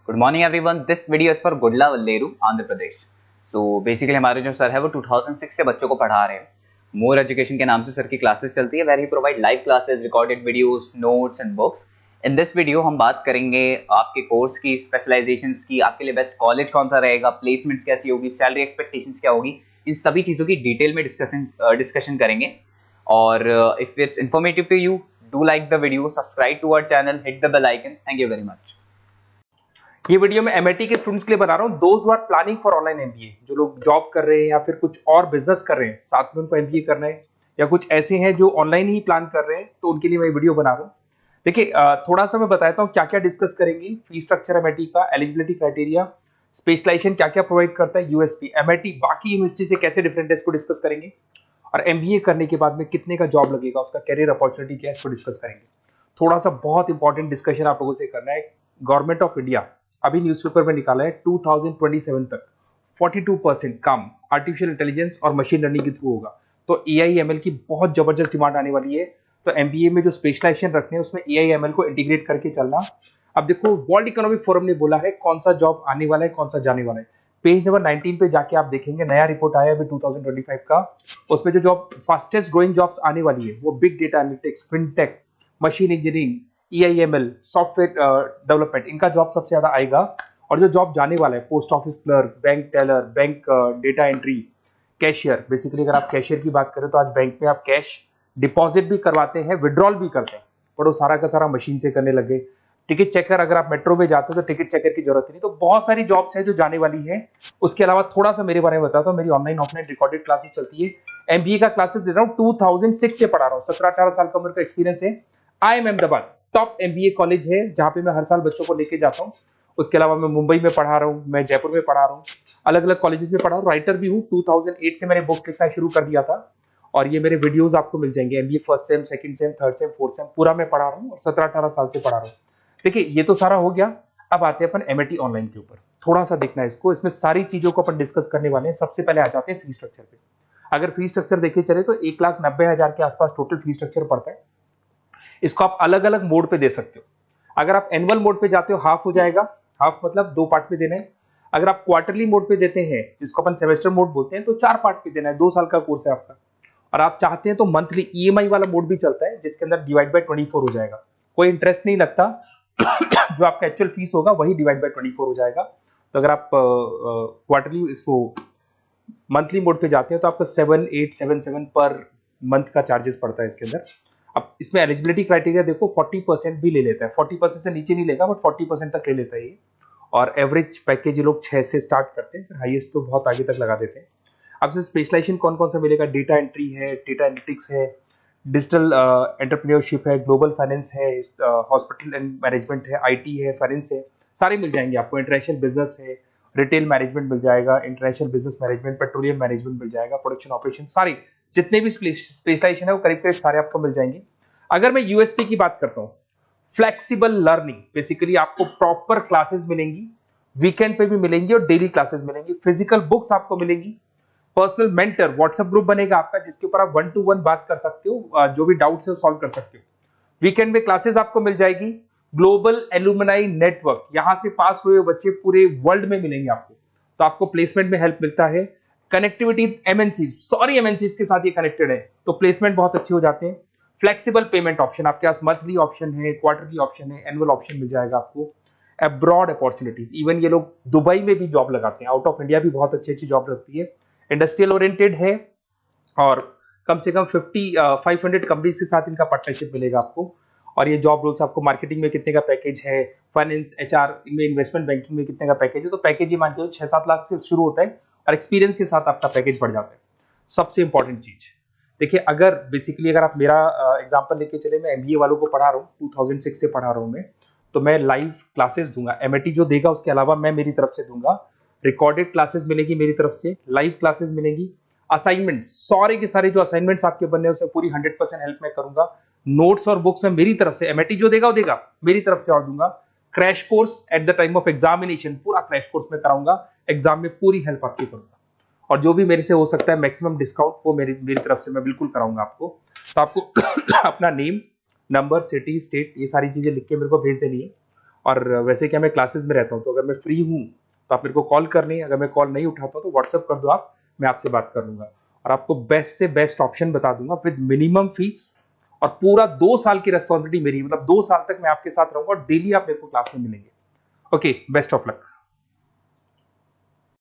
Good morning everyone, this video is for Gudlavalleru Andhra Pradesh. So basically हमारे जो sir है वो 2006 से बच्चों को पढ़ा रहे हैं। मोर एजुकेशन के नाम से सर की क्लासेस चलती है, where we provide live classes, recorded videos, notes and books. In this video हम बात करेंगे आपके कोर्स की, स्पेशलाइजेशंस की, आपके लिए बेस्ट कॉलेज कौन सा रहेगा, प्लेसमेंट्स कैसी होगी, सैलरी एक्सपेक्टेशंस क्या होगी, इन सभी चीज़ों की डिटेल में डिस्कशन करेंगे। और if it's informative to you, do like the video, subscribe to our channel, hit the bell icon. Thank you very much. ये वीडियो मैं एमआईटी के स्टूडेंट्स के लिए बना रहा हूँ। Those who are planning for online MBA, जो लोग जॉब कर रहे हैं या फिर कुछ और बिजनेस कर रहे हैं, साथ में उनको एमबीए करना है, या कुछ ऐसे हैं जो ऑनलाइन ही प्लान कर रहे हैं, तो उनके लिए मैं वीडियो बना रहा हूँ। देखिए, थोड़ा सा मैं बताता हूँ क्या क्या डिस्कस करेंगे। फी स्ट्रक्चर एमआईटी का, एलिजिबिलिटी क्राइटेरिया, स्पेशलाइजेशन क्या क्या प्रोवाइड करता है, यूएसपी एमआईटी बाकी यूनिवर्सिटी से कैसे डिफरेंट है, इसको डिस्कस करेंगे। और एमबीए करने के बाद में कितने का जॉब लगेगा, उसका कैरियर अपॉर्चुनिटी क्या है, इसको डिस्कस करेंगे। थोड़ा सा बहुत इंपॉर्टेंट डिस्कशन आप लोगों से करना है। गवर्नमेंट ऑफ इंडिया अभी न्यूज़पेपर में निकाला है 2027 तक 42% काम आर्टिफिशियल इंटेलिजेंस और मशीन लर्निंग के थ्रू होगा। तो एआईएमएल की बहुत जबरदस्त डिमांड आने वाली है। तो एमबीए में जो स्पेशलाइजेशन रखने हैं उसमें एआईएमएल को इंटीग्रेट करके चलना। अब देखो, वर्ल्ड इकोनॉमिक फोरम ने बोला है कौन सा जॉब आने वाला है, कौन सा जाने वाला है। पेज नंबर 19 पे जाके आप देखेंगे, नया रिपोर्ट आया अभी 2025 का। उसमें जो जॉब फास्टेस्ट ग्रोइंग जॉब्स आने वाली है वो big data analytics, fintech, machine engineering, AIML, software development, इनका जॉब सबसे ज्यादा आएगा। और जो जॉब जाने वाला है, post office clerk, bank teller, bank data entry, cashier. Basically अगर आप कैशियर की बात करें तो आज बैंक में आप कैश डिपॉजिट भी करवाते हैं, विड्रॉल भी करते हैं, पर वो सारा का सारा मशीन से करने लगे। टिकट चेकर, अगर आप मेट्रो में जाते हो तो टिकट चेकर की जरूरत नहीं। तो बहुत सारी जॉब्स है जो जाने वाली है। उसके अलावा थोड़ा सा मेरे बारे में बताता हूँ। मेरी ऑनलाइन ऑफलाइन रिकॉर्डेड क्लासेस चलती है। एमबीए का क्लासेस दे रहा हूँ, 2006 से पढ़ा रहा हूँ। 17-18 साल का उम्र का एक्सपीरियंस है। IIM Ahmedabad top MBA college है, जहां पे मैं हर साल बच्चों को लेके जाता हूँ। उसके अलावा मैं मुंबई में पढ़ा रहा हूँ, मैं जयपुर में पढ़ा रहा हूँ, अलग अलग कॉलेजेस में पढ़ा हूँ। राइटर भी हूँ। 2008 से मैंने बुक्स लिखना शुरू कर दिया था, और ये मेरे वीडियोस आपको मिल जाएंगे। MBA first sem, second same, third same, fourth same पूरा मैं पढ़ा रहा हूँ, और 17-18 साल से पढ़ा रहा हूँ। देखिए, ये तो सारा हो गया। अब आते हैं अपन एमआईटी ऑनलाइन के ऊपर। थोड़ा सा देखना है इसको, इसमें सारी चीजों को अपन डिस्कस करने वाले हैं। सबसे पहले आ जाते हैं फी स्ट्रक्चर पे। अगर फी स्ट्रक्चर देखे चले तो 1,90,000 के आसपास टोटल फी स्ट्रक्चर पड़ता है। इसको आप अलग अलग मोड पे दे सकते हो। अगर आप एनुअल मोड पे जाते हो, हाफ हो जाएगा। हाफ मतलब 2 पार्ट में देना है। अगर आप क्वार्टरली मोड पे देते हैं, जिसको अपन सेमेस्टर मोड बोलते हैं, तो 4 पार्ट पे देना है। 2 साल का कोर्स है आपका। और आप चाहते हैं तो मंथली ईएमआई वाला मोड भी चलता है, जिसके अंदर डिवाइड बाय 24 हो जाएगा। कोई इंटरेस्ट नहीं लगता। जो आपका एक्चुअल फीस होगा वही डिवाइड बाय 24 हो जाएगा। तो अगर आप क्वार्टरली इसको मंथली मोड पे जाते हैं तो आपका 7877 पर मंथ का चार्जेस पड़ता है इसके अंदर। अब इसमें एलिजिबिलिटी क्राइटेरिया देखो, 40% भी ले लेता है। 40% से नीचे नहीं लेगा, बट 40% तक ले लेता है ये। और एवरेज पैकेज ये लोग 6 से स्टार्ट करते हैं, फिर हाईएस्ट तो बहुत आगे तक लगा देते हैं। अब से स्पेशलाइजेशन कौन कौन सा मिलेगा? डेटा एंट्री है, डेटा एनालिटिक्स है, डिजिटल एंटरप्रेन्योरशिप है, ग्लोबल फाइनेंस है, हॉस्पिटल एंड मैनेजमेंट है, आईटी है, फाइनेंस है, सारे मिल जाएंगे आपको। इंटरनेशनल बिजनेस है, रिटेल मैनेजमेंट मिल जाएगा, international business management, petroleum management मिल जाएगा, प्रोडक्शन ऑपरेशन, सारी जितने भी स्पेशलाइजेशन है वो करीब करीब सारे आपको मिल जाएंगे। अगर मैं यूएसपी की बात करता हूँ, फ्लेक्सिबल लर्निंग, बेसिकली आपको प्रॉपर क्लासेस मिलेंगी, वीकेंड पे भी मिलेंगी और डेली क्लासेस मिलेंगी। फिजिकल बुक्स आपको मिलेंगी, पर्सनल मेंटर, व्हाट्सएप ग्रुप बनेगा आपका, जिसके ऊपर आप 1 to 1 बात कर सकते हो, जो भी डाउट्स है वो सॉल्व कर सकते हो। वीकेंड में क्लासेस आपको मिल जाएगी। ग्लोबल एलुमनाई नेटवर्क, यहां से पास हुए बच्चे पूरे वर्ल्ड में मिलेंगे आपको, तो आपको प्लेसमेंट में हेल्प मिलता है। कनेक्टिविटी एमएनसीज, सॉरी एमएनसीज के साथ ये कनेक्टेड है, तो प्लेसमेंट बहुत अच्छे हो जाते हैं। फ्लेक्सिबल पेमेंट ऑप्शन, आपके पास मंथली ऑप्शन है, क्वार्टरली ऑप्शन है, एनुअल ऑप्शन मिल जाएगा आपको। अब्रॉड अपॉर्चुनिटीज, इवन ये लोग दुबई में भी जॉब लगाते हैं, आउट ऑफ इंडिया भी बहुत अच्छी अच्छी जॉब लगती है। इंडस्ट्रियल ओरिएंटेड है, और कम से कम 500 कंपनीज के साथ इनका पार्टनरशिप मिलेगा आपको। और ये जॉब रोल्स आपको, मार्केटिंग में कितने का पैकेज है, फाइनेंस, एचआर, इनमें इन्वेस्टमेंट बैंकिंग में कितने का पैकेज है, तो पैकेज ये मान के 6-7 लाख से शुरू होता है, और एक्सपीरियंस के साथ आपका पैकेज बढ़ जाता है। सबसे इंपॉर्टेंट चीज देखिए, अगर बेसिकली अगर आप मेरा एग्जांपल लेके चले, मैं एमबीए वालों को पढ़ा रहा हूँ, 2006 से पढ़ा रहा हूँ मैं, तो मैं लाइव क्लासेस दूंगा। एमआईटी जो देगा उसके अलावा मैं मेरी तरफ से दूंगा। रिकॉर्डेड क्लासेस मिलेगी मेरी तरफ से, लाइव क्लासेस मिलेंगी। असाइनमेंट, सारे के सारे जो असाइनमेंट्स आपके बनने हैं उसमें पूरी 100% हेल्प मैं करूंगा। नोट्स और बुक्स में मेरी तरफ से, एमआईटी जो देगा वो देगा, मेरी तरफ से और दूंगा। Crash course at the time of examination, पूरा क्रैश कोर्स में कराऊंगा। एग्जाम में पूरी हेल्प आपकी करूंगा, और जो भी मेरे से हो सकता है मैक्सिमम डिस्काउंट, वो मेरी तरफ से मैं बिल्कुल कराऊंगा आपको। तो आपको अपना नेम, नंबर, सिटी, स्टेट, ये सारी चीजें लिख के मेरे को भेज देनी है। और वैसे क्या मैं क्लासेस में रहता हूँ, तो अगर मैं फ्री हूँ तो आप मेरे को कॉल कर लें, अगर मैं कॉल नहीं उठाता हूँ तो व्हाट्सअप कर दो आप, मैं आपसे बात कर लूंगा और आपको बेस्ट से बेस्ट ऑप्शन बता दूंगा विद मिनिमम फीस। और पूरा 2 साल की रेस्पॉन्सिबिलिटी मेरी, मतलब 2 साल तक मैं आपके साथ रहूंगा और डेली आप मेरे को क्लास में मिलेंगे। Okay, best of luck.